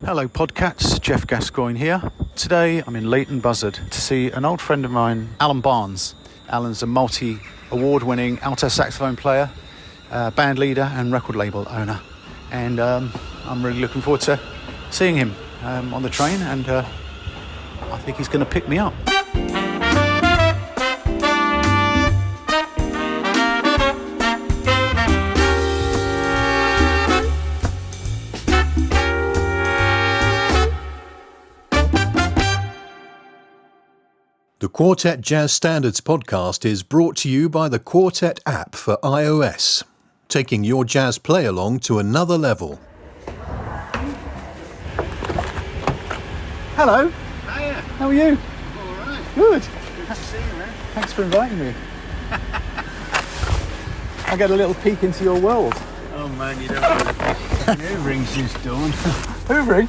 Hello Podcats, Geoff Gascoigne here. Today I'm in Leighton Buzzard to see an old friend of mine, Alan Barnes. Alan's a multi-award-winning alto saxophone player, band leader and record label owner. And I'm really looking forward to seeing him on the train, and I think he's going to pick me up. The Quartet Jazz Standards podcast is brought to you by the Quartet app for iOS, taking your jazz play-along to another level. Hello. Hiya. How are you? All right. Good. Good to see you, man. Thanks for inviting me. I get a little peek into your world. Oh man, you don't want to new rings since dawn. Hoovering?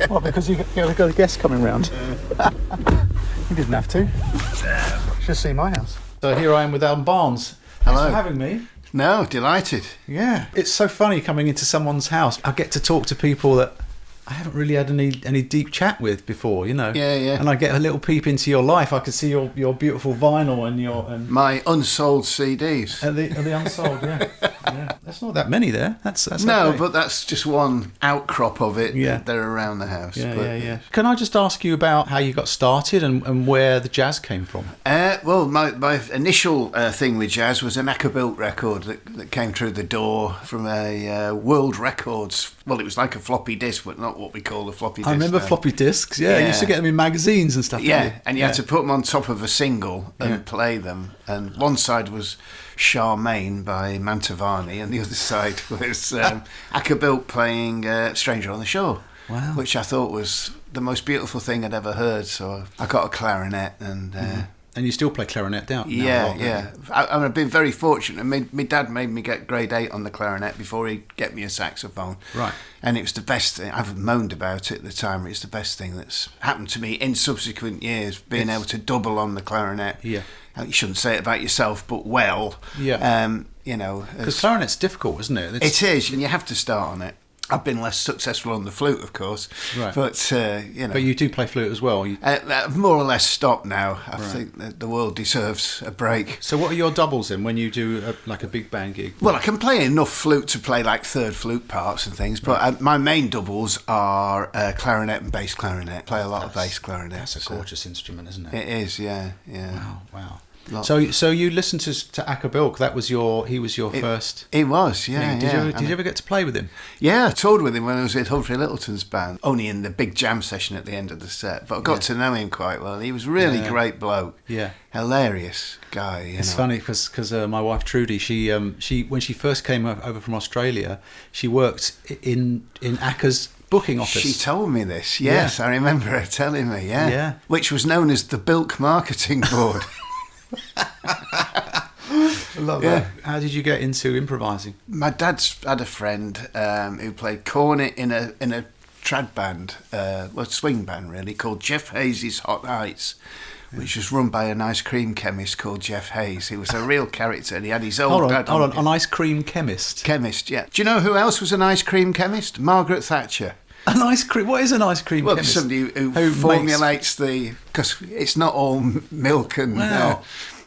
What, because you've got a guest coming round? You didn't have to. Should see my house. So here I am with Alan Barnes. Thanks Hello. for having me. No, delighted. Yeah. It's so funny coming into someone's house. I get to talk to people that I haven't really had any deep chat with before, you know. Yeah, yeah. And I get a little peep into your life. I can see your beautiful vinyl and My unsold CDs. the unsold, yeah. Yeah. That's not that many there. That's No, okay. but that's just one outcrop of it. Yeah. That are around the house. Yeah, but, yeah. Can I just ask you about how you got started and where the jazz came from? Well, my initial thing with jazz was an Acker Bilk record that came through the door from a World Records. Well, it was like a floppy disk, but not what we call a floppy disk. I remember now. floppy disks. Yeah, you used to get them in magazines and stuff. Yeah, didn't you? and you had to put them on top of a single and play them. And one side was Charmaine by Mantovani, and the other side was Acker Bilk playing Stranger on the Shore. Wow. Which I thought was the most beautiful thing I'd ever heard. So I got a clarinet and... And you still play clarinet down? Yeah. I've been very fortunate. My dad made me get grade 8 on the clarinet before he'd get me a saxophone. Right. And it was the best thing. I've moaned about it at the time. It's the best thing that's happened to me in subsequent years, being able to double on the clarinet. Yeah. You shouldn't say it about yourself, but well. Yeah. You know. Because clarinet's difficult, isn't it? It is, and you have to start on it. I've been less successful on the flute, of course. Right. But, you know. But you do play flute as well. I've more or less stopped now. I think that the world deserves a break. So what are your doubles in when you do a big band gig? Well, I can play enough flute to play like third flute parts and things, but my main doubles are clarinet and bass clarinet. Play a lot of bass clarinet. That's a gorgeous instrument, isn't it? It is, yeah. Wow. So you listened to Acker Bilk. He was your first. It was, yeah. Did you ever get to play with him? Yeah, I toured with him when I was with Humphrey Littleton's band, only in the big jam session at the end of the set. But I got to know him quite well. He was really great bloke. Yeah, hilarious guy. It's funny because my wife Trudy, she when she first came over from Australia, she worked in Acker's booking office. She told me this. Yes, I remember her telling me. Yeah, which was known as the Bilk Marketing Board. I love that. How did you get into improvising? My dad's had a friend who played cornet in a trad band, swing band really, called Geoff Hayes' Hot Heights, which was run by an ice cream chemist called Geoff Hayes. He was a real character, and he had his old dad. Hold on, an ice cream chemist. Chemist, yeah. Do you know who else was an ice cream chemist? Margaret Thatcher. An ice cream? What is an ice cream chemist? Well, somebody who formulates because it's not all milk and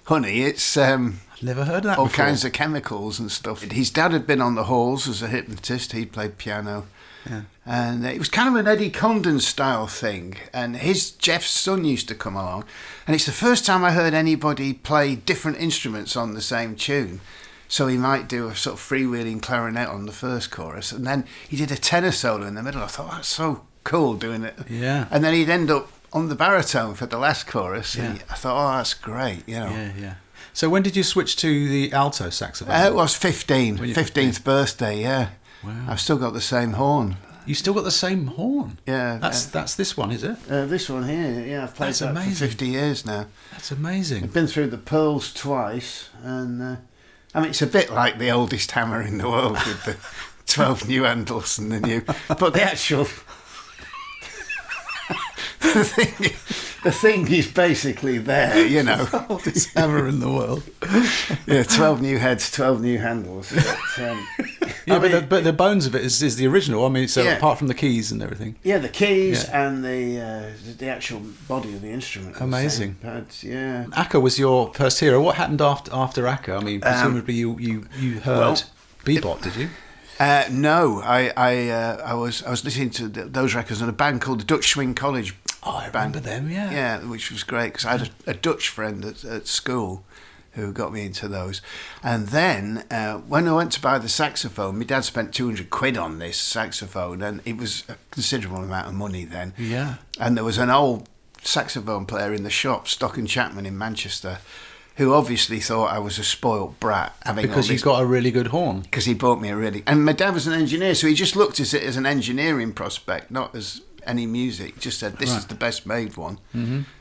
honey. It's I've never heard of that all before. kinds of chemicals and stuff. His dad had been on the halls as a hypnotist. He played piano. Yeah. And it was kind of an Eddie Condon style thing. And Geoff's son used to come along. And it's the first time I heard anybody play different instruments on the same tune. So he might do a sort of freewheeling clarinet on the first chorus, and then he did a tenor solo in the middle. I thought, that's so cool doing it. Yeah. And then he'd end up on the baritone for the last chorus. Yeah. I thought, that's great, you know. Yeah. So when did you switch to the alto saxophone? It was 15, 15th birthday, yeah. Wow. I've still got the same horn. You still got the same horn? Yeah. That's this one, is it? This one here, yeah. I've played that for 50 years now. That's amazing. I've been through the pearls twice, and... I mean, it's a bit like the oldest hammer in the world with the 12 new handles and the new... But the actual... the thing is basically there, you know. The oldest hammer in the world. Yeah, 12 new heads, 12 new handles. But, Yeah, but the bones of it is the original. I mean, so Yeah. apart from the keys and everything. Yeah, the keys Yeah. and the actual body of the instrument. are the Amazing. same pads, yeah. Acker was your first hero. What happened after Acker? I mean, presumably you heard bebop, did you? No, I was listening to those records on a band called the Dutch Swing College. Oh, I remember them. Yeah. Yeah, which was great because I had a Dutch friend at school who got me into those. And then when I went to buy the saxophone, my dad spent 200 quid on this saxophone, and it was a considerable amount of money then. Yeah. And there was an old saxophone player in the shop, Stock and Chapman in Manchester, who obviously thought I was a spoilt brat. Because you got a really good horn. Because he bought me a really... And my dad was an engineer, so he just looked at it as an engineering prospect, not as any music. He just said, this is the best made one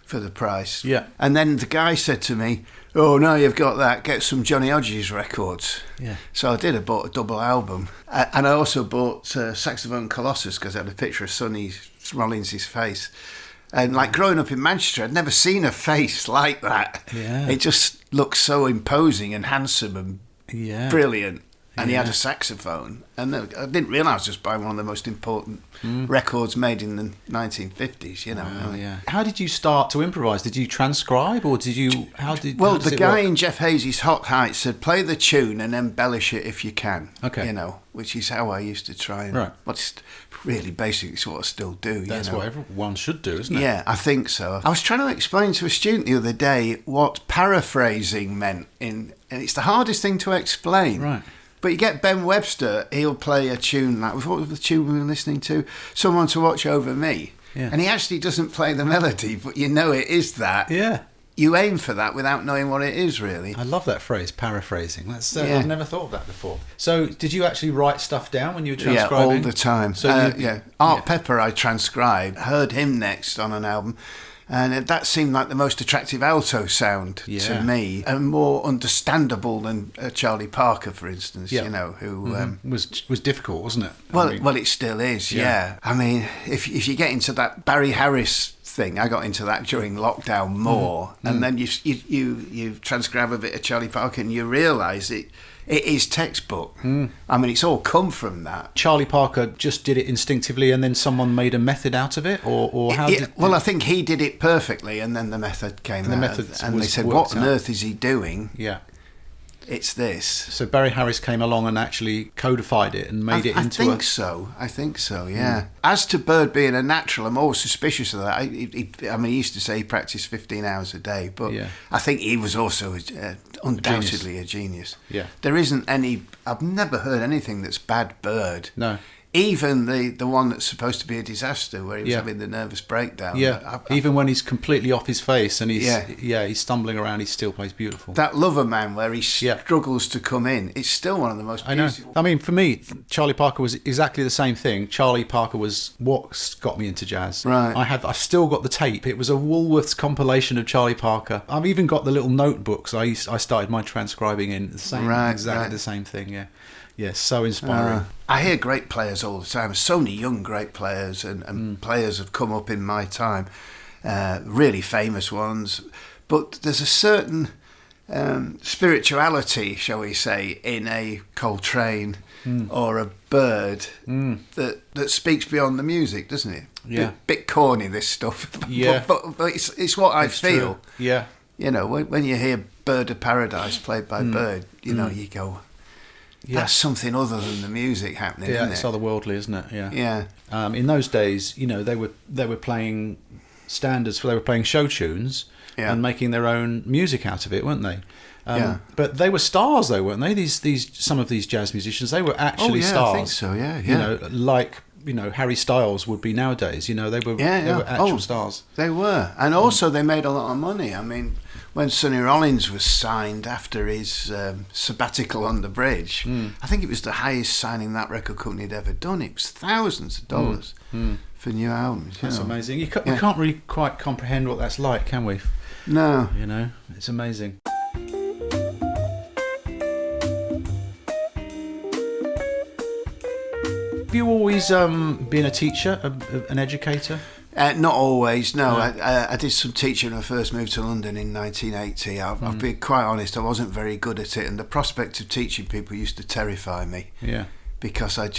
for the price. Yeah. And then the guy said to me, oh, now you've got that, get some Johnny Hodges records. Yeah. So I did. I bought a double album. And I also bought Saxophone Colossus because I had a picture of Sonny Rollins' face. And like growing up in Manchester, I'd never seen a face like that. Yeah. It just looked so imposing and handsome and brilliant. And he had a saxophone. And I didn't realise I was buying one of the most important records made in the 1950s, you know. Yeah. How did you start to improvise? Did you transcribe or did you... Well, the guy in Geoff Hazy's Hot Heights said, play the tune and embellish it if you can. Okay. You know, which is how I used to try and... Right. What's really basically what I still do, That's you know. what everyone should do, isn't it? Yeah, I think so. I was trying to explain to a student the other day what paraphrasing meant, and it's the hardest thing to explain. Right. But you get Ben Webster, he'll play a tune like, what was the tune we were listening to? Someone to Watch Over Me. Yeah. And he actually doesn't play the melody, but you know it is that. Yeah. You aim for that without knowing what it is, really. I love that phrase, paraphrasing. That's Yeah. I've never thought of that before. So, did you actually write stuff down when you were transcribing? Yeah, all the time. So Art Pepper I transcribed, heard him next on an album, and that seemed like the most attractive alto sound to me, and more understandable than Charlie Parker, for instance, you know, who... was difficult, wasn't it? Well, it still is, yeah. I mean, if you get into that Barry Harris thing, I got into that during lockdown more, and then you transcribe a bit of Charlie Parker and you realise it is textbook. I mean, it's all come from that. Charlie Parker just did it instinctively and then someone made a method out of it? Or how did... Well, I think he did it perfectly and then the method came out. And they said, what on earth is he doing? Yeah. It's this. So Barry Harris came along and actually codified it and made it into I think so, yeah. As to Bird being a natural, I'm always suspicious of that. He used to say he practiced 15 hours a day, but I think he was also undoubtedly a genius. Yeah. There isn't any... I've never heard anything that's bad Bird. No. Even the one that's supposed to be a disaster, where he was having the nervous breakdown. Yeah, even when he's completely off his face and he's stumbling around, he still plays beautiful. That Lover Man, where he struggles to come in, it's still one of the most beautiful. I mean, for me, Charlie Parker was exactly the same thing. Charlie Parker was what got me into jazz. Right. I've still got the tape. It was a Woolworths compilation of Charlie Parker. I've even got the little notebooks I started my transcribing in. The same, the same thing. Yeah. Yes, so inspiring. I hear great players all the time. So many young great players and players have come up in my time, really famous ones. But there's a certain spirituality, shall we say, in a Coltrane or a Bird that speaks beyond the music, doesn't it? Yeah. Bit corny, this stuff. Yeah. but it's what I feel. True. Yeah. You know, when you hear Bird of Paradise played by Bird, you know, you go... That's something other than the music happening, isn't it? Yeah, it's otherworldly, isn't it? Yeah. Yeah. In those days, you know, they were playing standards, they were playing show tunes and making their own music out of it, weren't they? But they were stars, though, weren't they? Some of these jazz musicians, they were actually stars. I think so. Yeah. You know, like Harry Styles would be nowadays. You know, they were actual stars. They were, and also they made a lot of money. I mean, when Sonny Rollins was signed after his sabbatical on the bridge, I think it was the highest signing that record company had ever done. It was thousands of dollars for new albums. That's amazing. We can't really quite comprehend what that's like, can we? No. You know, it's amazing. Have you always been a teacher, an educator? Not always, no. I did some teaching when I first moved to London in 1980. I'll be quite honest, I wasn't very good at it, and the prospect of teaching people used to terrify me. Yeah. because I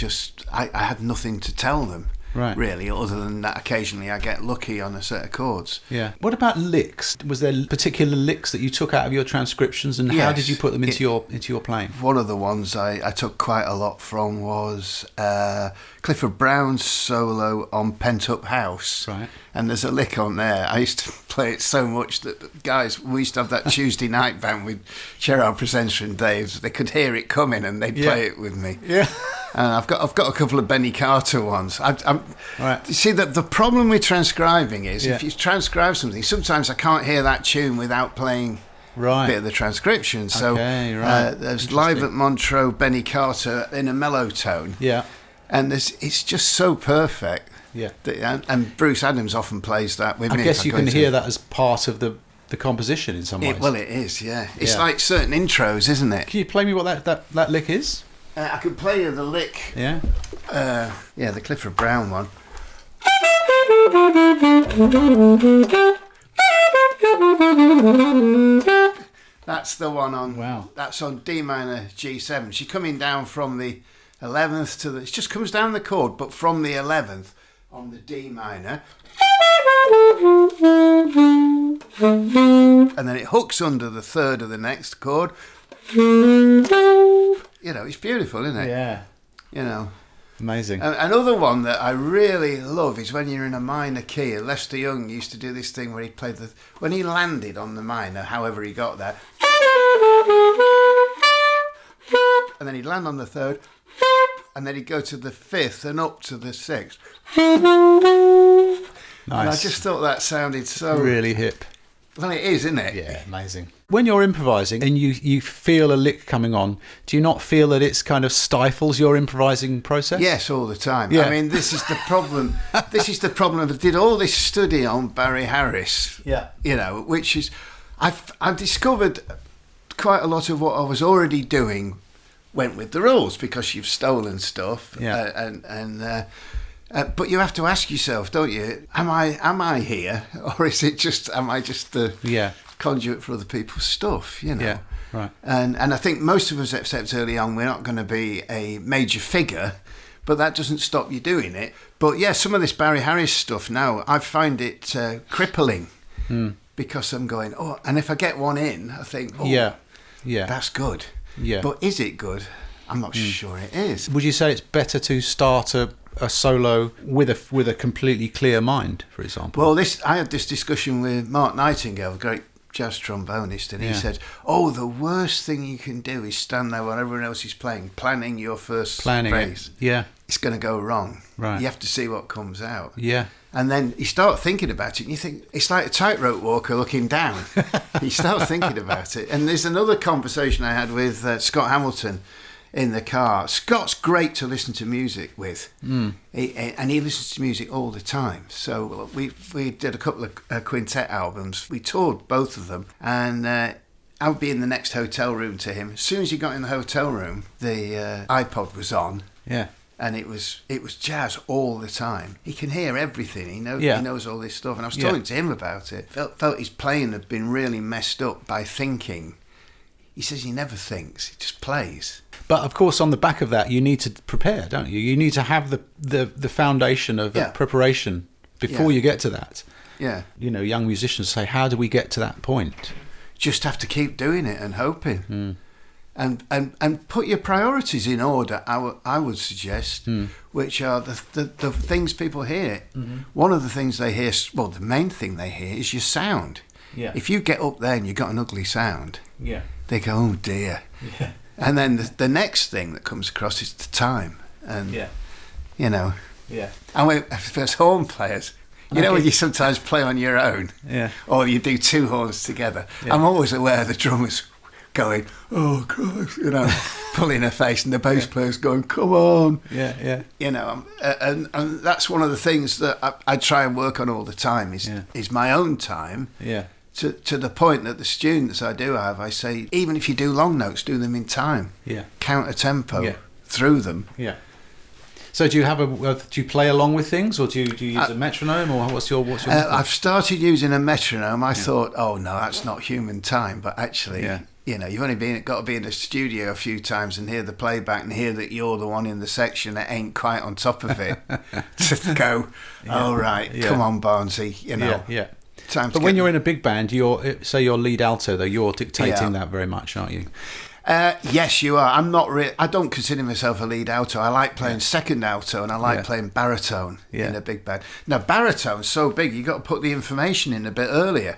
had nothing to tell them. Right. Really, other than that occasionally I get lucky on a set of chords. Yeah. What about licks? Was there particular licks that you took out of your transcriptions, and how Yes. did you put them into your playing? One of the ones I took quite a lot from was Clifford Brown's solo on Pent Up House. Right. And there's a lick on there. I used to play it so much that guys, we used to have that Tuesday night band with Gerard Presenter and Dave. They could hear it coming and they'd play it with me. Yeah. And I've got a couple of Benny Carter ones. Right. You see, the problem with transcribing is Yeah. if you transcribe something, sometimes I can't hear that tune without playing Right. a bit of the transcription. So Okay, right. there's Live at Montreux, Benny Carter in a mellow tone. Yeah. And it's just so perfect. Yeah. And Bruce Adams often plays that with me. I guess you can hear that as part of the composition in some ways. Well, it is, yeah. It's Yeah. like certain intros, isn't it? Can you play me what that lick is? I can play you the lick. Yeah. The Clifford Brown one. That's the one on. Wow. That's on D minor G7. She's coming down from the 11th to the. It just comes down the chord, but from the 11th on the D minor. And then it hooks under the third of the next chord. You know, it's beautiful, isn't it? Yeah. You know. Amazing. Another one that I really love is when you're in a minor key. Lester Young used to do this thing where he played when he landed on the minor, however he got there, and then he'd land on the third, and then he'd go to the fifth and up to the sixth. Nice. And I just thought that sounded so really hip. Well, it is, isn't it? Yeah, amazing. When you're improvising and you feel a lick coming on, do you not feel that it's kind of stifles your improvising process? Yes, all the time. Yeah. I mean, this is the problem. This is the problem. I did all this study on Barry Harris. Yeah. You know, which is, I've discovered quite a lot of what I was already doing went with the rules because you've stolen stuff. Yeah. But you have to ask yourself, don't you? Am I here, or is it just? Am I just the conduit for other people's stuff? You know. Yeah. Right. And I think most of us accept early on we're not going to be a major figure, but that doesn't stop you doing it. But yeah, some of this Barry Harris stuff now, I find it crippling because I'm going, and if I get one in, I think, that's good. Yeah. But is it good? I'm not sure it is. Would you say it's better to start a solo with a completely clear mind, for example? Well, I had this discussion with Mark Nightingale, a great jazz trombonist, and he said, the worst thing you can do is stand there while everyone else is playing, planning your first phrase. Yeah. It's going to go wrong. Right. You have to see what comes out. Yeah. And then you start thinking about it, and you think, it's like a tightrope walker looking down. You start thinking about it. And there's another conversation I had with Scott Hamilton in the car. Scott's great to listen to music with, and he listens to music all the time. So we did a couple of quintet albums. We toured both of them, and I would be in the next hotel room to him. As soon as he got in the hotel room, the iPod was on. Yeah. And it was jazz all the time. He can hear everything. He knows all this stuff. And I was talking to him about it. Felt his playing had been really messed up by thinking. He says he never thinks; he just plays. But of course, on the back of that, you need to prepare, don't you? You need to have the foundation of preparation before you get to that. Yeah. You know, young musicians say, "How do we get to that point?" Just have to keep doing it and hoping. And put your priorities in order, I would suggest, which are the things people hear. One of the things they hear, well, the main thing they hear is your sound. Yeah. If you get up there and you've got an ugly sound, they go, oh dear. Yeah. And then the next thing that comes across is the time. And, you know. Yeah. And as horn players, you know when you sometimes play on your own, or you do two horns together, I'm always aware the drummer's going, oh Christ, you know, pulling her face, and the bass player's going, come on. Yeah. You know, and that's one of the things that I try and work on all the time is my own time. Yeah. To the point that the students I do have, I say, even if you do long notes, do them in time. Yeah. Count a tempo through them. Yeah. So do you play along with things, or do you use a metronome, or what's your I've started using a metronome. I thought, oh no, that's not human time, but actually, You know, you've only got to be in the studio a few times and hear the playback and hear that you're the one in the section that ain't quite on top of it to go, oh, right, come on, Barnesy, you know. Yeah. Time but when you're in a big band, you're lead alto, though, you're dictating that very much, aren't you? Yes, you are. I'm not. I don't consider myself a lead alto. I like playing second alto, and I like playing baritone in a big band. Now, baritone's so big, you got to put the information in a bit earlier.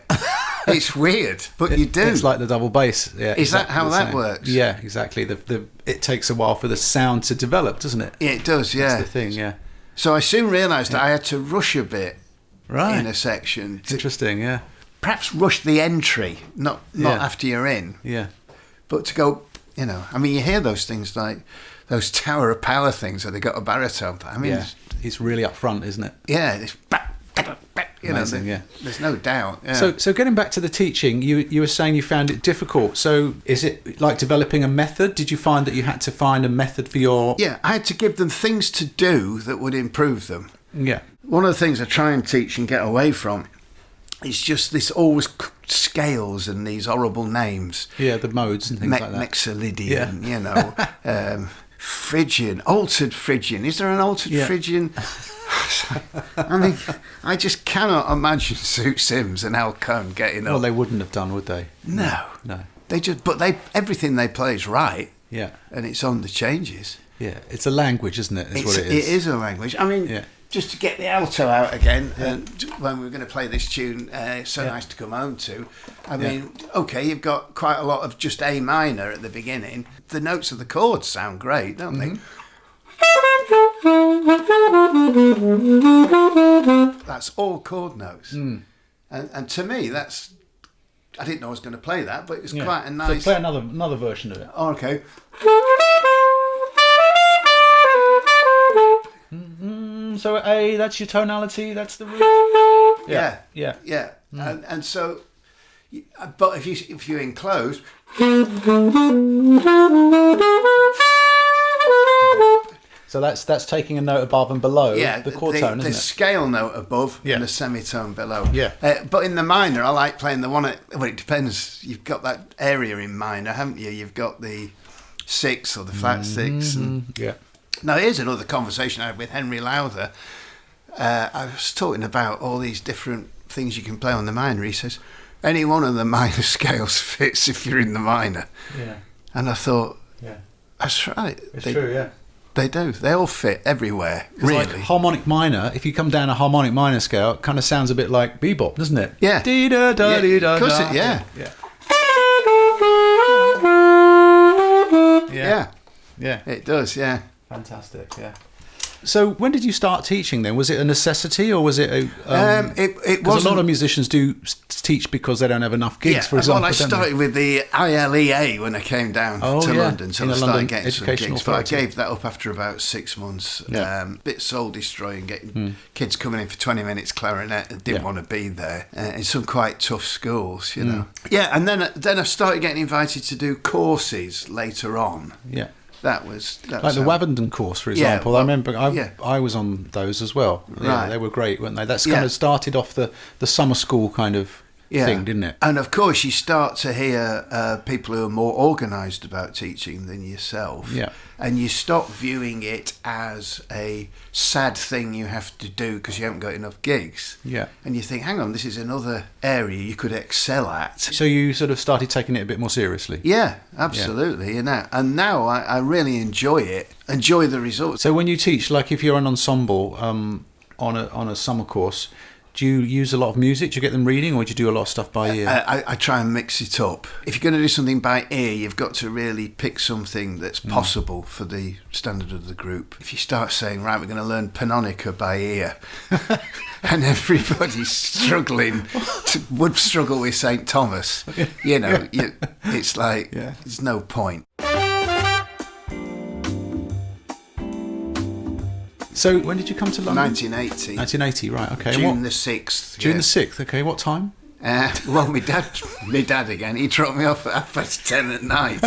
It's weird, but you do. It's like the double bass. Yeah, is that how that works? Yeah, exactly. It takes a while for the sound to develop, doesn't it? Yeah, it does. Yeah, that's the thing. Yeah. So I soon realised that I had to rush a bit in a section. Interesting. Yeah. Perhaps rush the entry, not after you're in. Yeah. But to go, you know, I mean, you hear those things like those Tower of Power things where they got a baritone. But I mean, it's really up front, isn't it? Yeah, it's amazing. There's no doubt. Yeah. So getting back to the teaching, you were saying you found it difficult. So is it like developing a method? Did you find that you had to find a method for your? Yeah, I had to give them things to do that would improve them. Yeah. One of the things I try and teach and get away from is just this always scales and these horrible names. Yeah, the modes and things like that. Mixolydian, you know, Phrygian, altered Phrygian. Is there an altered Phrygian? I mean, I just cannot imagine Sue Sims and Al Cohn getting up. Well, they wouldn't have done, would they? No. Everything they play is right. Yeah. And it's on the changes. Yeah, it's a language, isn't it? That's what it is. It is a language. I mean, just to get the alto out again, and when we were going to play this tune, So Nice to Come Home To, I mean, okay, you've got quite a lot of just A minor at the beginning. The notes of the chords sound great, don't they? That's all chord notes. And to me, that's... I didn't know I was going to play that, but it was quite a nice... So play another version of it. Oh, okay. So A, that's your tonality, that's the root. Yeah. And so, but if you enclose, so that's taking a note above and below the chord tone, isn't the it? scale note above and the semitone below. Yeah. But in the minor, I like playing the one well, it depends. You've got that area in minor, haven't you? You've got the 6 or the flat 6. Yeah. Now, here's another conversation I had with Henry Lowther. I was talking about all these different things you can play on the minor. He says, any one of the minor scales fits if you're in the minor. Yeah. And I thought, that's right. It's true, yeah. They do. They all fit everywhere, really. Like harmonic minor, if you come down a harmonic minor scale, it kind of sounds a bit like bebop, doesn't it? Yeah. Dee-da-da-dee-da-da. Of course Yeah. It does, yeah. Fantastic, yeah. So when did you start teaching then? Was it a necessity or was it a... it was a lot of musicians do teach because they don't have enough gigs, for example. Well, I started with the ILEA when I came down to London, so I started getting some gigs, but I gave that up after about 6 months. Bit soul-destroying, getting kids coming in for 20 minutes clarinet and didn't want to be there in some quite tough schools, you know. Yeah, and then I started getting invited to do courses later on. Yeah. That was like the Wavendon course, for example. I remember I was on those as well. Yeah, they were great, weren't they? That's kind of started off the summer school kind of thing, didn't it? And of course, you start to hear people who are more organised about teaching than yourself. Yeah. And you stop viewing it as a sad thing you have to do because you haven't got enough gigs. Yeah. And you think, hang on, this is another area you could excel at. So you sort of started taking it a bit more seriously. Yeah, absolutely. Yeah. And now I really enjoy it, enjoy the results. So when you teach, like if you're an ensemble on a summer course, do you use a lot of music? Do you get them reading, or do you do a lot of stuff by ear? I try and mix it up. If you're going to do something by ear, you've got to really pick something that's possible for the standard of the group. If you start saying, right, we're going to learn Pannonica by ear, and everybody's struggling, would struggle with St. Thomas, you know, it's like, there's no point. So when did you come to London? 1980. 1980, right, okay. June the 6th. June the 6th, okay. What time? Well, my dad again, he dropped me off at 10:30 at night.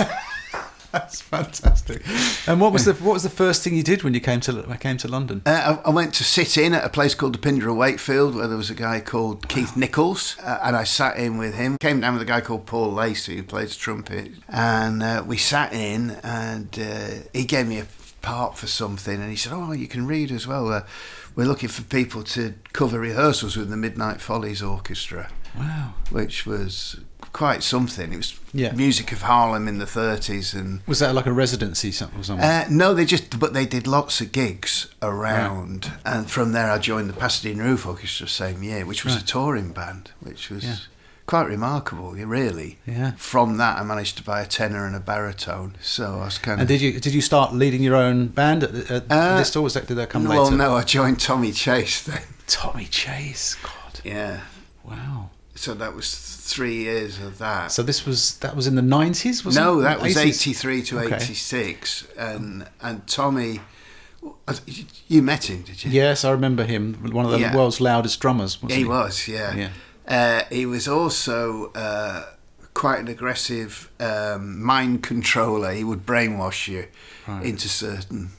That's fantastic. And what was the first thing you did when you came to London? I went to sit in at a place called the Pindra Wakefield, where there was a guy called Keith Nichols, and I sat in with him. Came down with a guy called Paul Lacey, who plays trumpet, and we sat in, and he gave me a part for something, and he said, "Oh, you can read as well. We're looking for people to cover rehearsals with the Midnight Follies Orchestra." Wow. Which was quite something. It was Yeah. music of Harlem in the 30s. And Was that like a residency or something? no, but they did lots of gigs around. Right. And from there I joined the Pasadena Roof Orchestra same year, which was a touring band, which was quite remarkable, really. Yeah. From that I managed to buy a tenor and a baritone. So I was kind of... And did you start leading your own band at this tour? Did that come later? Well, no, I joined Tommy Chase then. Tommy Chase, God. Yeah. Wow. So that was 3 years of that. So that was in the 90s, wasn't it? No, that was 80s? 83 to 86. And Tommy, you met him, did you? Yes, I remember him. One of the world's loudest drummers, wasn't he? He was, yeah. He was also quite an aggressive mind controller. He would brainwash you into certain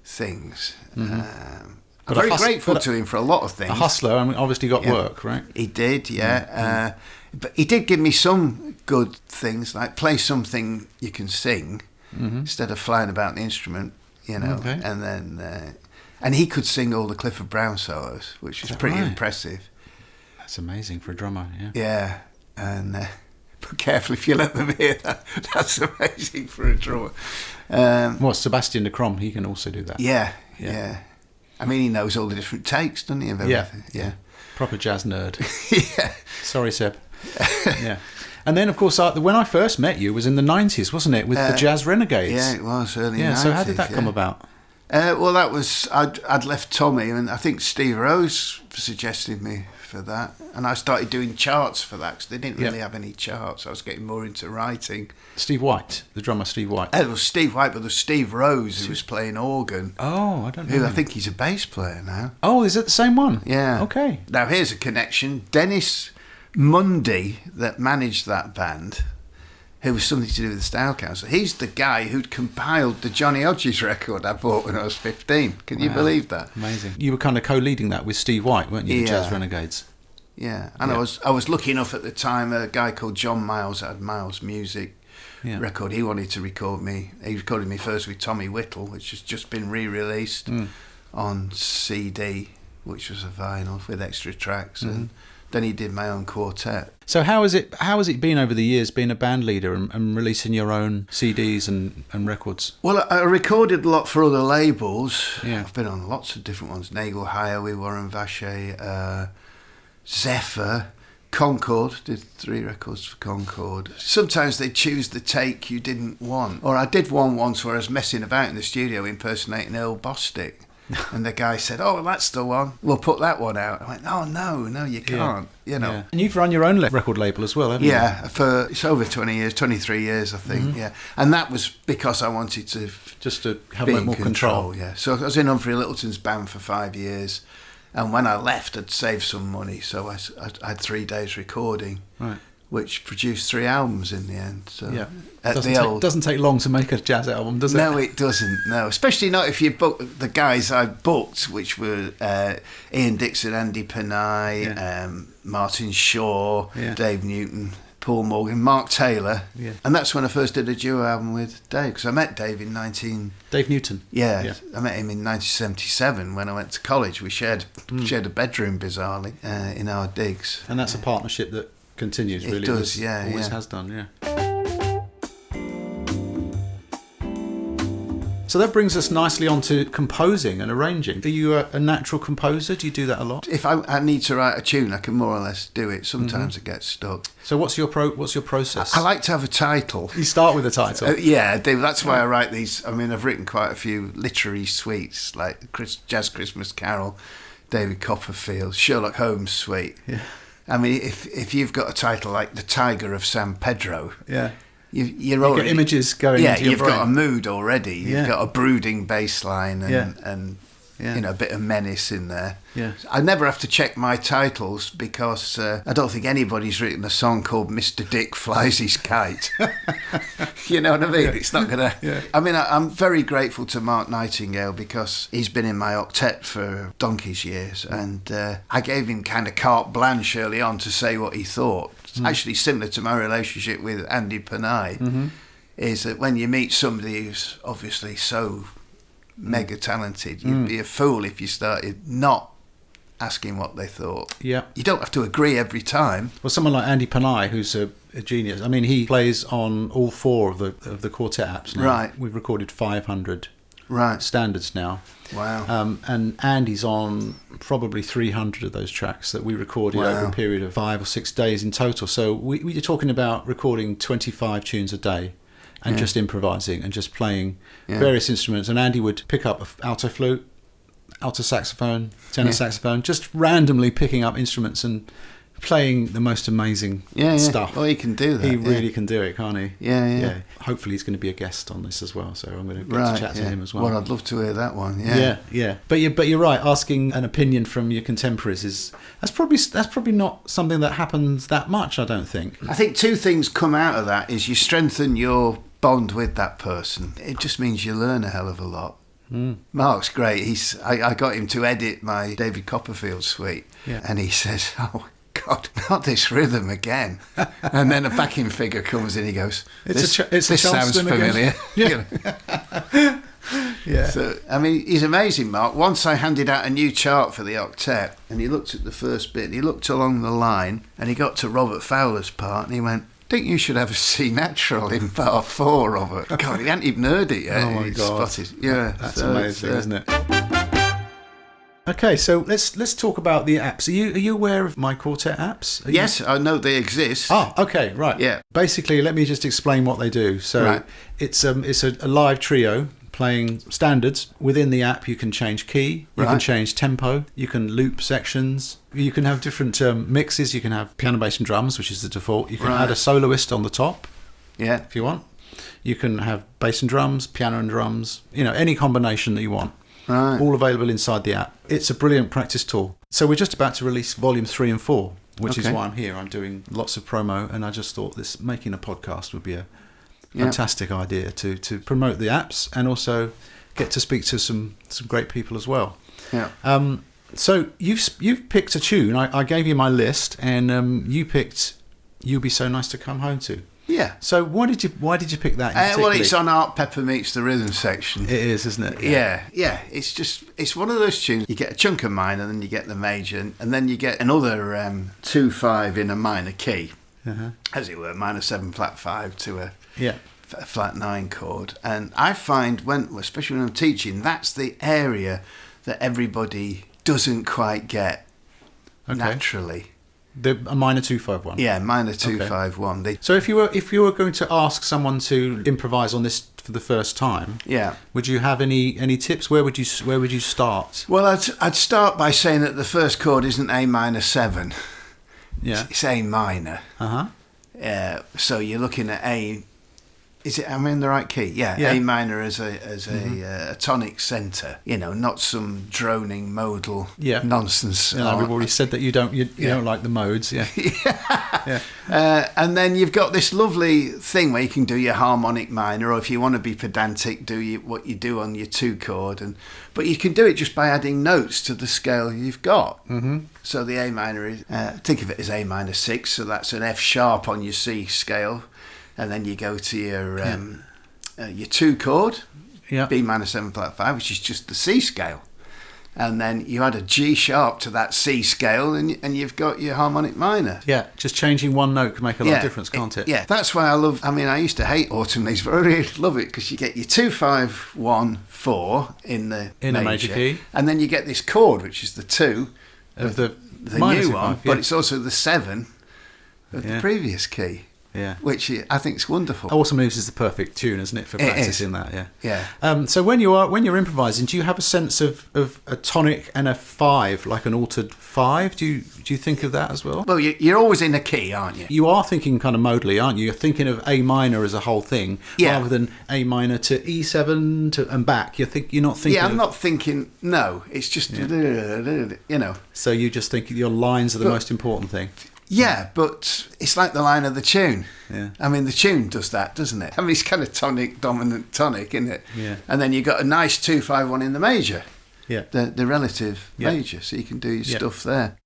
things. Mm-hmm. I'm very grateful to him for a lot of things. A hustler, I mean, obviously got work, right? He did, yeah. But he did give me some good things, like play something you can sing instead of flying about the instrument, Okay. And then, and he could sing all the Clifford Brown solos, which was pretty impressive. That's amazing for a drummer, yeah. Yeah, and but careful if you let them hear that. That's amazing for a drummer. Sebastian de Crom, he can also do that. Yeah. I mean, he knows all the different takes, doesn't he, of everything? Yeah. Proper jazz nerd. Yeah. Sorry, Seb. Yeah. And then, of course, when I first met you was in the 90s, wasn't it, with the Jazz Renegades? Yeah, it was, early 90s. Yeah, so how did that come about? Well, that was... I'd left Tommy, and I think Steve Rose suggested me for that. And I started doing charts for that, because they didn't really have any charts. I was getting more into writing. Steve White, the drummer Steve White. It was Steve White, but there was Steve Rose, who was playing organ. Oh, I don't know. I think he's a bass player now. Oh, is it the same one? Yeah. Okay. Now, here's a connection. Dennis Mundy, that managed that band, who was something to do with the Style Council, he's the guy who'd compiled the Johnny Hodges record I bought when I was 15. Can you believe that? Amazing. You were kind of co-leading that with Steve White, weren't you, the Jazz Renegades? Yeah, and I was lucky enough at the time, a guy called John Miles that had Miles Music record. He wanted to record me. He recorded me first with Tommy Whittle, which has just been re-released on CD, which was a vinyl with extra tracks, and then he did my own quartet. So how has it been over the years being a band leader and releasing your own CDs and records? Well, I recorded a lot for other labels. Yeah. I've been on lots of different ones. Nagel Highway, Warren Vacher, Zephyr, Concord, did 3 records for Concord. Sometimes they choose the take you didn't want. Or I did one once where I was messing about in the studio impersonating Earl Bostic. And the guy said, "Oh, that's the one. We'll put that one out." I went, "Oh, no, you can't." Yeah. And you've run your own record label as well, haven't you? Yeah, it's over 20 years, 23 years, I think. Yeah, and that was because I wanted to just to have more control. Yeah, so I was in Humphrey Littleton's band for 5 years, and when I left, I'd saved some money, so I had 3 days recording. Right. Which produced 3 albums in the end. So doesn't take long to make a jazz album, does it? No, it doesn't. No, especially not if you book the guys I booked, which were Ian Dixon, Andy Panay, Martin Shaw, Dave Newton, Paul Morgan, Mark Taylor, and that's when I first did a duo album with Dave, because I met Dave in Dave Newton. Yeah, I met him in 1977 when I went to college. We shared a bedroom, bizarrely, in our digs. And that's a partnership that continues, really. It does, always has done, So that brings us nicely on to composing and arranging. Are you a natural composer? Do you do that a lot? If I need to write a tune, I can more or less do it. Sometimes it gets stuck. So what's your process? I like to have a title. You start with a title? Yeah, I do. That's why I write these. I mean, I've written quite a few literary suites, like Jazz Christmas Carol, David Copperfield, Sherlock Holmes suite. Yeah. I mean, if you've got a title like The Tiger of San Pedro, you're already... You get images going into your you've brain. got a mood already. You've got a brooding bass line and Yeah. You know, a bit of menace in there. Yeah. I never have to check my titles because I don't think anybody's written a song called Mr. Dick Flies His Kite. You know what I mean? It's not going to... Yeah. I mean, I'm very grateful to Mark Nightingale because he's been in my octet for donkey's years, and I gave him kind of carte blanche early on to say what he thought. It's actually similar to my relationship with Andy Panay, is that when you meet somebody who's obviously so mega talented, you'd be a fool if you started not asking what they thought. Yeah. You don't have to agree every time. Well, someone like Andy Panay, who's a genius. I mean, he plays on all 4 of the quartet apps now. Right. We've recorded 500 Right. standards now. Wow. And Andy's on probably 300 of those tracks that we recorded over a period of 5 or 6 days in total. So we're talking about recording 25 tunes a day and just improvising and just playing various instruments. And Andy would pick up an alto flute, alto saxophone, tenor saxophone, just randomly picking up instruments and playing the most amazing stuff. Well, he can do that. He really can do it, can't he? Yeah. Hopefully he's going to be a guest on this as well, so I'm going to get to chat to him as well. Well, I'd love to hear that one. Yeah. But you're right. Asking an opinion from your contemporaries that's probably not something that happens that much, I don't think. I think 2 things come out of that is you strengthen your bond with that person. It just means you learn a hell of a lot. Mark's great. I got him to edit my David Copperfield suite, and he says, "Oh God, not this rhythm again." And then a backing figure comes in. He goes, "This sounds familiar." Yeah. So I mean, he's amazing, Mark. Once I handed out a new chart for the octet, and he looked at the first bit, and he looked along the line, and he got to Robert Fowler's part, and he went, "Think you should have a C natural in part 4, Robert." God, he hadn't even heard it yet. Oh my God. Spotted. Yeah, That's amazing, isn't it? Okay, so let's talk about the apps. Are you aware of my quartet apps? Yes, I know they exist. Oh, okay, right. Yeah. Basically, let me just explain what they do. So it's a live trio playing standards. Within the app, you can change key, you can change tempo, you can loop sections, you can have different mixes. You can have piano, bass, and drums, which is the default. You can add a soloist on the top, if you want. You can have bass and drums, piano and drums. Any combination that you want. Right. All available inside the app. It's a brilliant practice tool. So we're just about to release volume 3 and 4, which is why I'm here. I'm doing lots of promo, and I just thought making a podcast would be a fantastic idea to promote the apps and also get to speak to some great people as well. Yeah. So you've picked a tune. I gave you my list, and you picked "You'll Be So Nice to Come Home To." Yeah. So why did you pick that? Well, it's on Art Pepper Meets the Rhythm section. It is, isn't it? Yeah. It's one of those tunes. You get a chunk of minor, then you get the major, and then you get another 2/5 in a minor key, as it were, minor 7 flat 5 to a flat 9 chord. And I find especially when I'm teaching, that's the area that everybody doesn't quite get naturally. A minor 2/5 Yeah, minor 2/5 So if you were going to ask someone to improvise on this for the first time, would you have any tips? Where would you start? Well, I'd start by saying that the first chord isn't A minor 7. Yeah, it's A minor. So you're looking at A. Is it? Am I in the right key? Yeah. A minor as a tonic centre. Not some droning modal nonsense. We've already said that you don't like the modes. Yeah. And then you've got this lovely thing where you can do your harmonic minor, or if you want to be pedantic, what you do on your 2 chord, but you can do it just by adding notes to the scale you've got. So the A minor is think of it as A minor 6, so that's an F sharp on your C scale. And then you go to your 2 chord, B minor 7 flat 5, which is just the C scale. And then you add a G sharp to that C scale, and you've got your harmonic minor. Yeah, just changing one note can make a lot of difference, can't it? Yeah, that's why I used to hate autumn leaves, but I really love it because you get your 2/5-1-4 in the major key. And then you get this chord, which is the 2 of the new one, but it's also the 7 of the previous key. Yeah. Which I think is wonderful. Awesome Moves is the perfect tune, isn't it, for practicing that? Yeah. Yeah. So when you're improvising, do you have a sense of a tonic and a 5, like an altered 5? Do you think of that as well? Well, you're always in a key, aren't you? You are thinking kind of modally, aren't you? You're thinking of A minor as a whole thing, rather than A minor to E7 and back. You're not thinking. Yeah, I'm not thinking. No, it's just So you just think your lines are the most important thing. Yeah, but it's like the line of the tune. Yeah. I mean, the tune does that, doesn't it? I mean, it's kind of tonic, dominant tonic, isn't it? Yeah. And then you've got a nice 2-5-1 in the major. Yeah. The relative major, so you can do your stuff there.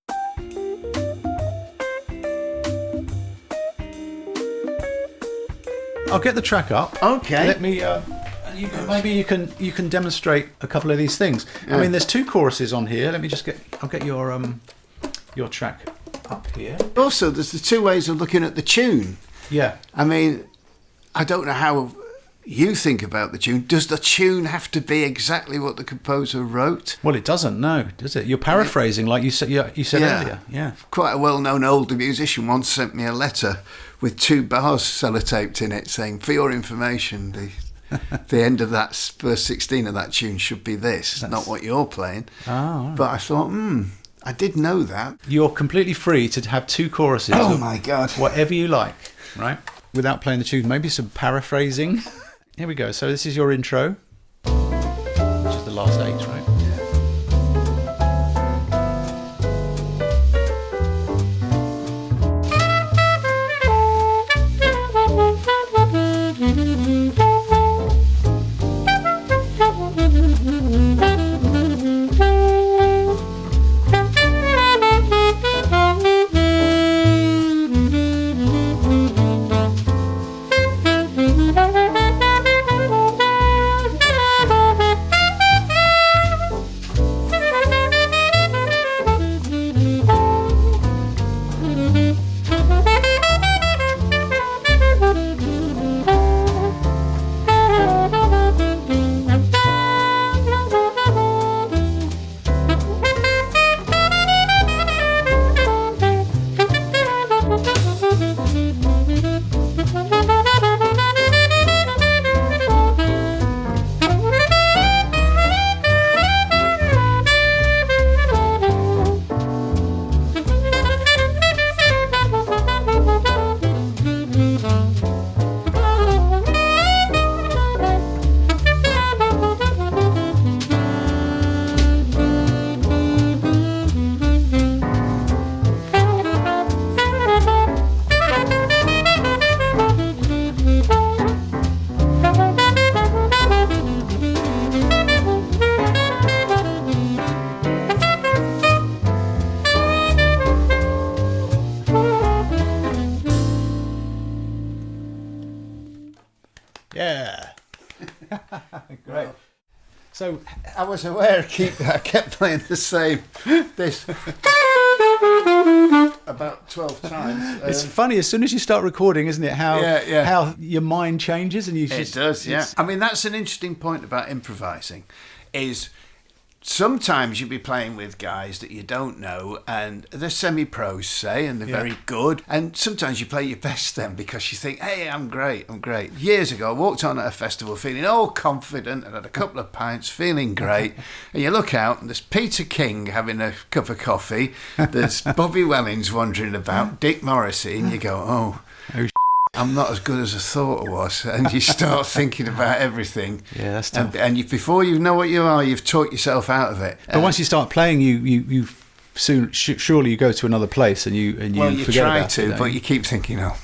I'll get the track up. Okay. Let me. Maybe you can demonstrate a couple of these things. Yeah. I mean, there's 2 choruses on here. Let me just I'll get your track up here. Also, there's the 2 ways of looking at the tune. Yeah. I mean, I don't know how you think about the tune. Does the tune have to be exactly what the composer wrote? Well, it doesn't, no, does it? You're paraphrasing, like you said earlier. Yeah. Quite a well-known older musician once sent me a letter with 2 bars sellotaped in it saying, "For your information, the end of that verse 16 of that tune should be this, not what you're playing." Oh, right. But I thought, I did know that. You're completely free to have 2 choruses. Oh my God. Whatever you like, right? Without playing the tune, maybe some paraphrasing. Here we go. So this is your intro, which is the last 8, right? Yeah. Great. So I was aware I kept playing this about 12 times. It's funny, as soon as you start recording, isn't it, how your mind changes and It does, yeah. I mean, that's an interesting point about improvising, is sometimes you'll be playing with guys that you don't know and they're semi-pros, say, and they're very good. And sometimes you play your best then because you think, hey, I'm great. Years ago, I walked on at a festival feeling all confident and had a couple of pints, feeling great. And you look out and there's Peter King having a cup of coffee. There's Bobby Wellings wandering about, Dick Morrissey, and you go, oh I'm not as good as I thought I was, and you start thinking about everything. Yeah, that's tough. And before you know what you are, you've talked yourself out of it. But once you start playing, you soon surely you go to another place and you forget about it, but you keep thinking, well,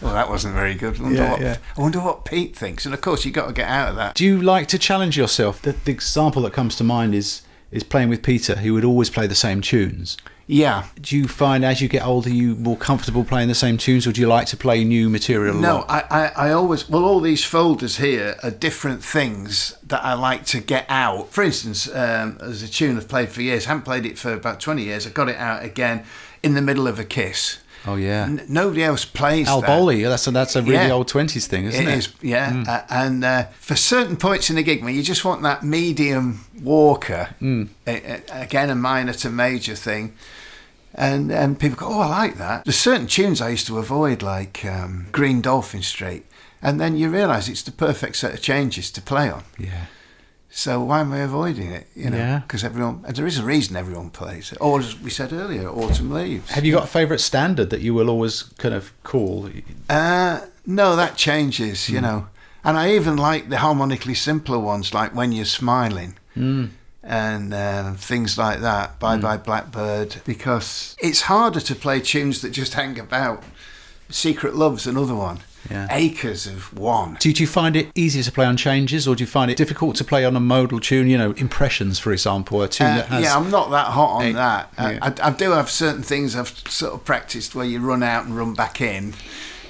that wasn't very good. I wonder what Pete thinks. And of course, you've got to get out of that. Do you like to challenge yourself? The example that comes to mind is playing with Peter, who would always play the same tunes. Yeah. Do you find as you get older you more comfortable playing the same tunes, or do you like to play new material a lot? No, I always... Well, all these folders here are different things that I like to get out. For instance, there's a tune I've played for years. Haven't played it for about 20 years. I got it out again in the middle of a kiss. Oh, yeah. Nobody else plays Al that. Bowley, that's a really old 20s thing, isn't it? It is, yeah. And for certain points in the gig where you just want that medium walker, again, a minor to major thing, And people go, oh, I like that. There's certain tunes I used to avoid, like Green Dolphin Street. And then you realise it's the perfect set of changes to play on. Yeah. So why am I avoiding it? You know, Yeah. because there is a reason everyone plays it. Or as we said earlier, Autumn Leaves. Have you got a favourite standard that you will always kind of call? No, that changes, you know. And I even like the harmonically simpler ones, like When You're Smiling. And things like that, Bye Bye Blackbird, because it's harder to play tunes that just hang about. Secret Love's another one. Yeah. Acres of one. Do you find it easier to play on changes, or do you find it difficult to play on a modal tune? You know, Impressions, for example, a tune that has... Yeah, I'm not that hot on that. Yeah. I do have certain things I've sort of practiced where you run out and run back in,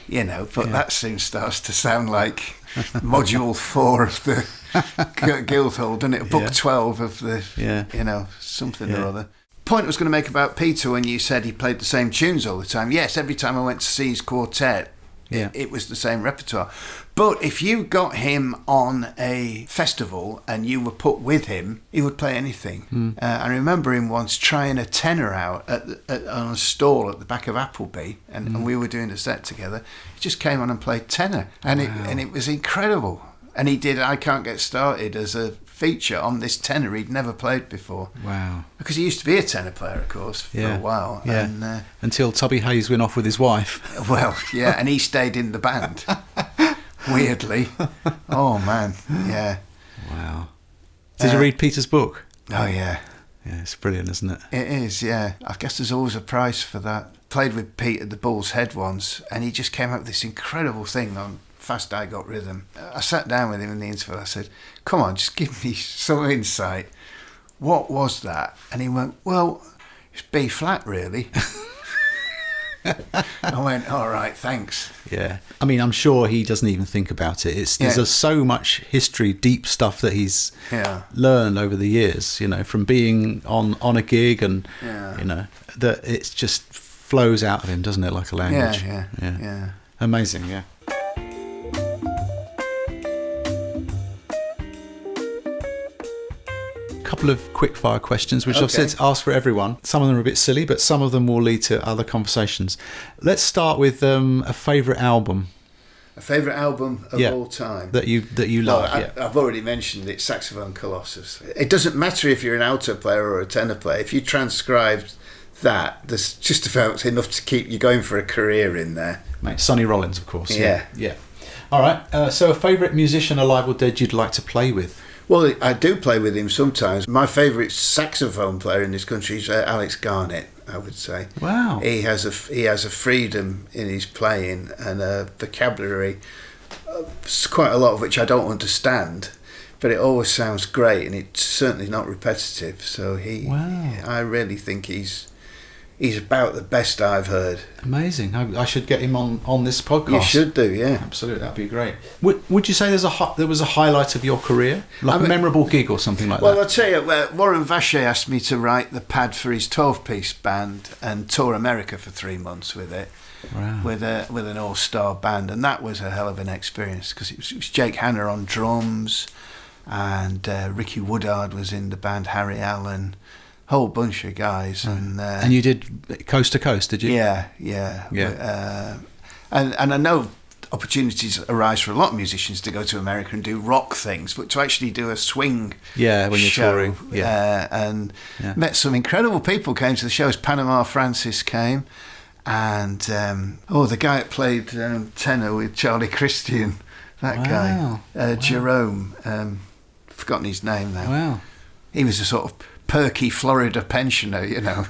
you know, but that soon starts to sound like Module 4 of the Guildhall, doesn't it? Book 12 of the, you know, something or other. Point I was going to make about Peter when you said he played the same tunes all the time. Yes, every time I went to see his quartet, it was the same repertoire. But if you got him on a festival and you were put with him, he would play anything. I remember him once trying a tenor out on a stall at the back of Appleby, and we were doing a set together. He just came on and played tenor, and it was incredible. And he did I Can't Get Started as a feature on this tenor he'd never played before. Wow. Because he used to be a tenor player, of course, for a while. Yeah. And, until Tubby Hayes went off with his wife. Well, yeah, and he stayed in the band. Weirdly. Oh, man. Yeah. Wow. Did you read Peter's book? Oh, yeah. Yeah, it's brilliant, isn't it? It is, yeah. I guess there's always a price for that. Played with Pete at the Bull's Head once, and he just came up with this incredible thing on Fast I Got Rhythm. I sat down with him in the interval. I said, come on, just give me some insight. What was that? And he went, well, it's B flat, really. I went, all right, thanks. Yeah. I mean, I'm sure he doesn't even think about it. There's so much history, deep stuff that he's learned over the years, you know, from being on a gig and, you know, that it just flows out of him, doesn't it, like a language? Yeah. Amazing, yeah. Couple of quick fire questions which I've said ask for everyone. Some of them are a bit silly, but some of them will lead to other conversations. Let's start with a favourite album. A favourite album of all time that you like. I've already mentioned it, Saxophone Colossus. It doesn't matter if you're an alto player or a tenor player. If you transcribed that, there's just about enough to keep you going for a career in there. Mate, Sonny Rollins, of course. Yeah. All right. So a favourite musician, alive or dead, you'd like to play with? Well, I do play with him sometimes. My favourite saxophone player in this country is Alex Garnett, I would say. Wow. He has a freedom in his playing and a vocabulary, quite a lot of which I don't understand, but it always sounds great, and it's certainly not repetitive. So I really think he's about the best I've heard. Amazing. I should get him on this podcast. You should do, yeah. Absolutely, that'd be great. Would you say there was a highlight of your career? Like a memorable gig or something like that? Well, I'll tell you, Warren Vacher asked me to write the pad for his 12-piece band and tour America for 3 months with it. Wow. With an all-star band, and that was a hell of an experience because it was Jake Hanna on drums, and Ricky Woodard was in the band, Harry Allen, whole bunch of guys. And you did Coast to Coast, did you? Yeah. And I know opportunities arise for a lot of musicians to go to America and do rock things, but to actually do a swing when you're touring. Met some incredible people, came to the shows. Panama Francis came, and the guy that played tenor with Charlie Christian, that guy, Jerome, forgotten his name now. Wow. He was a sort of perky Florida pensioner, you know,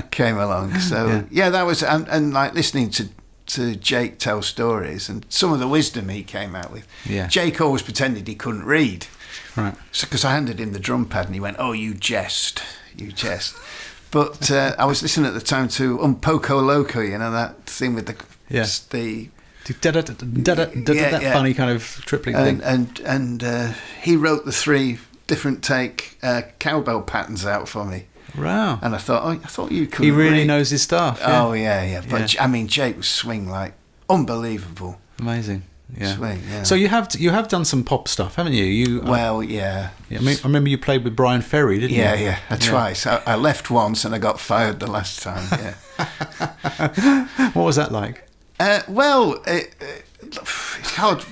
came along. So that was, and like listening to Jake tell stories and some of the wisdom he came out with. Yeah. Jake always pretended he couldn't read. Right. So, because I handed him the drum pad and he went, "Oh, you jest." But I was listening at the time to Poco Loco, you know, that thing with the that funny kind of tripling thing. And he wrote the 3 different take cowbell patterns out for me. Wow. And I thought you could. He really knows his stuff. Yeah. Oh yeah. But I mean, Jake was swing like unbelievable. Amazing. Yeah. Swing, yeah. So you have done some pop stuff, haven't you? Yeah. I mean, I remember you played with Brian Ferry, didn't you? Yeah. Twice. I left once and I got fired the last time. Yeah. What was that like? It's hard.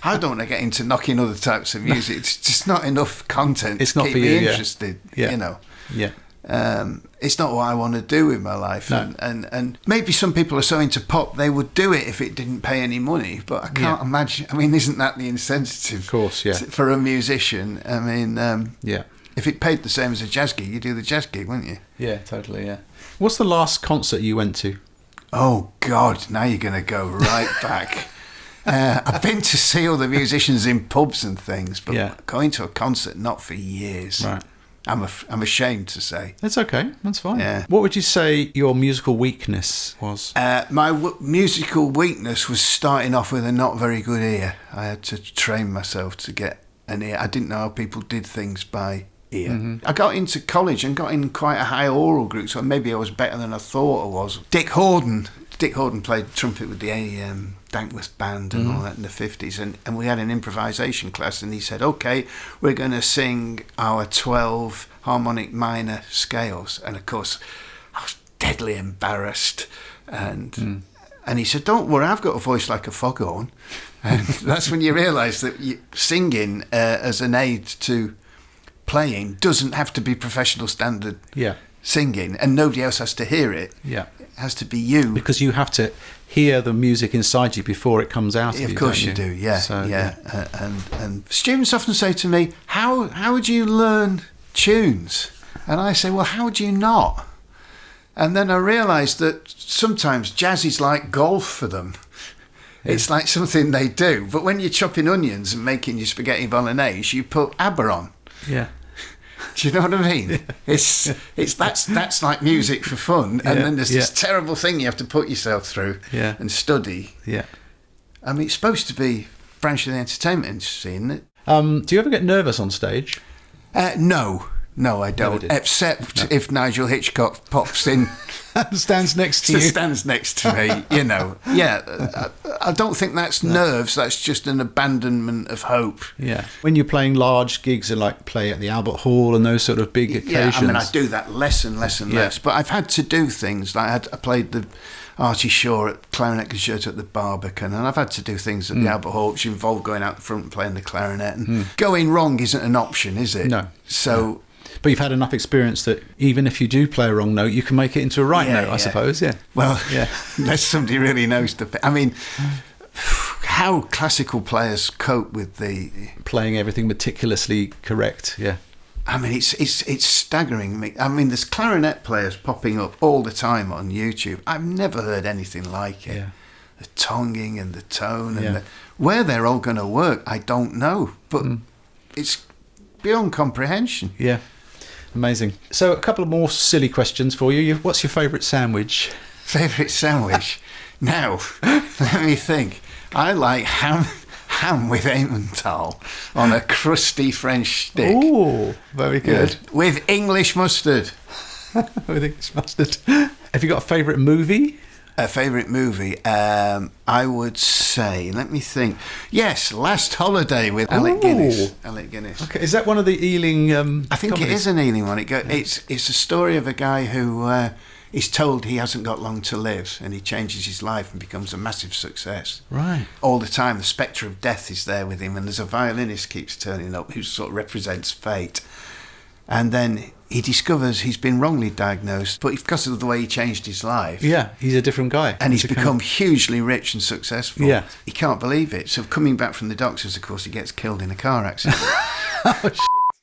I don't want to get into knocking other types of music. It's just not enough content It's to not keep for me you, interested. Yeah. You know. Yeah. It's not what I want to do with my life. No. And maybe some people are so into pop they would do it if it didn't pay any money. But I can't imagine. I mean, isn't that the incentive? Of course, yeah. For a musician, I mean, Yeah. if it paid the same as a jazz gig, you'd do the jazz gig, wouldn't you? Yeah, totally, yeah. What's the last concert you went to? Oh, God, now you're going to go right back. I've been to see all the musicians in pubs and things, but going to a concert, not for years. Right. I'm ashamed to say. That's okay, that's fine. Yeah. What would you say your musical weakness was? My musical weakness was starting off with a not very good ear. I had to train myself to get an ear. I didn't know how people did things by ear. Mm-hmm. I got into college and got in quite a high oral group, so maybe I was better than I thought I was. Dick Horden played trumpet with the Dankworth band and all that in the 50s, and we had an improvisation class, and he said, okay, we're going to sing our 12 harmonic minor scales. And of course I was deadly embarrassed, and he said, don't worry, I've got a voice like a foghorn. And that's when you realise that singing as an aid to playing doesn't have to be professional standard singing, and nobody else has to hear it. Yeah. It has to be you. Because you have to hear the music inside you before it comes out of you. Of course you do, yeah. So, And students often say to me, how would you learn tunes? And I say, well, how would you not? And then I realised that sometimes jazz is like golf for them. It's like something they do. But when you're chopping onions and making your spaghetti bolognese, you put ABBA on. Yeah. Do you know what I mean? That's like music for fun, and then there's this terrible thing you have to put yourself through and study. Yeah. I mean, it's supposed to be branch of the entertainment industry, isn't it? Do you ever get nervous on stage? No, I don't. Except if Nigel Hitchcock pops in, stands next to you. Stands next to me, you know. Yeah, I don't think that's nerves. That's just an abandonment of hope. Yeah. When you're playing large gigs, like play at the Albert Hall and those sort of big occasions. Yeah, I mean, I do that less and less. But I've had to do things like I played the Artie Shaw at Clarinet Concerto at the Barbican, and I've had to do things at the Albert Hall which involve going out the front and playing the clarinet. And going wrong isn't an option, is it? No. So. No. But you've had enough experience that even if you do play a wrong note, you can make it into a right note, I suppose. Yeah. Well, unless somebody really knows I mean, how classical players cope with the playing everything meticulously correct. Yeah. I mean, it's staggering. I mean, there's clarinet players popping up all the time on YouTube. I've never heard anything like it. Yeah. The tonguing and the tone and where they're all going to work, I don't know. But it's beyond comprehension. Yeah. Amazing. So a couple of more silly questions for you. What's your favourite sandwich? Favourite sandwich? Now, let me think. I like ham with Emmental on a crusty French stick. Oh, very good. With English mustard. With English mustard. Have you got a favourite movie? A favourite movie? I would say, let me think. Yes, Last Holiday with Alec Guinness. Okay, is that one of the Ealing I think comedies? It is an Ealing one. It's a story of a guy who is told he hasn't got long to live, and he changes his life and becomes a massive success. Right. All the time, the spectre of death is there with him, and there's a violinist keeps turning up who sort of represents fate. And then he discovers he's been wrongly diagnosed, but because of the way he changed his life... Yeah, he's a different guy. And he's become hugely rich and successful. Yeah. He can't believe it. So coming back from the doctors, of course, he gets killed in a car accident. Oh,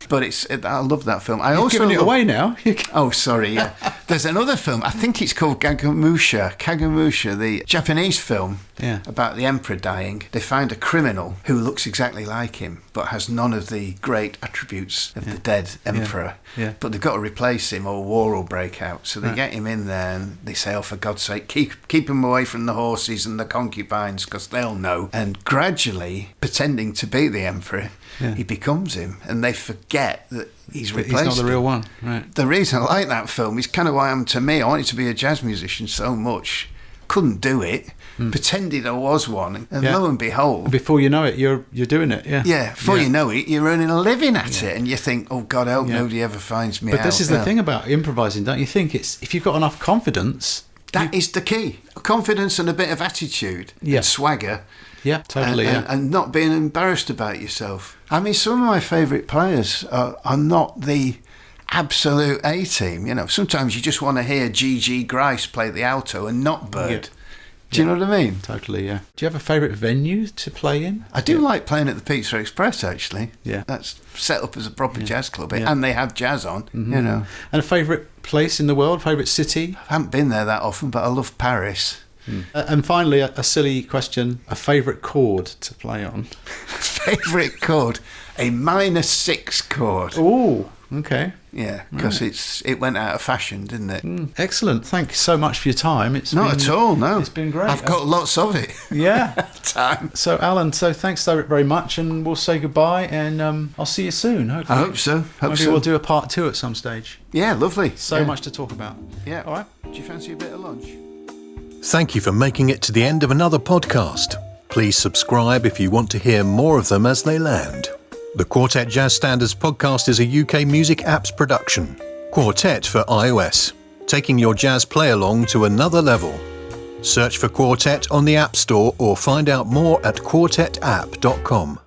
But I love that film. You've given it away now. Oh, sorry, yeah. There's another film, I think it's called Kagemusha, the Japanese film about the emperor dying. They find a criminal who looks exactly like him, but has none of the great attributes of the dead emperor. Yeah. But they've got to replace him or war will break out. So they get him in there and they say, oh, for God's sake, keep him away from the horses and the concubines because they'll know. And gradually, pretending to be the emperor, he becomes him, and they forget that he's replaced. He's not the real one, right? The reason I like that film is kind of why I'm to me. I wanted to be a jazz musician so much couldn't do it, pretended I was one, and lo and behold, before you know it, you're doing it. yeah, before you know it, you're earning a living at it, and you think, oh God, I hope nobody ever finds me out. But this is the thing about improvising, don't you think? It's if you've got enough confidence. That is the key. Confidence and a bit of attitude and swagger. Yeah, totally. And not being embarrassed about yourself. I mean, some of my favourite players are not the absolute A-team. You know, sometimes you just want to hear G.G. Grice play the alto and not Bird. Do you know what I mean? Totally, yeah. Do you have a favourite venue to play in? I do like playing at the Pizza Express, actually. Yeah. That's set up as a proper jazz club, and they have jazz on, you know. And a favourite place in the world, favourite city? I haven't been there that often, but I love Paris. And finally, a silly question, a favourite chord to play on? Favourite chord? A minor 6 chord. Oh, okay. Yeah, because it went out of fashion, didn't it? Excellent. Thank you so much for your time. At all, no. It's been great. I've got lots of it. Yeah. Time. So, Alan, thanks very much, and we'll say goodbye, and I'll see you soon, hopefully. I hope so. Maybe we'll do a part 2 at some stage. Yeah, lovely. So much to talk about. Yeah. All right. Do you fancy a bit of lunch? Thank you for making it to the end of another podcast. Please subscribe if you want to hear more of them as they land. The Quartet Jazz Standards podcast is a UK music apps production. Quartet for iOS, taking your jazz play along to another level. Search for Quartet on the App Store or find out more at quartetapp.com.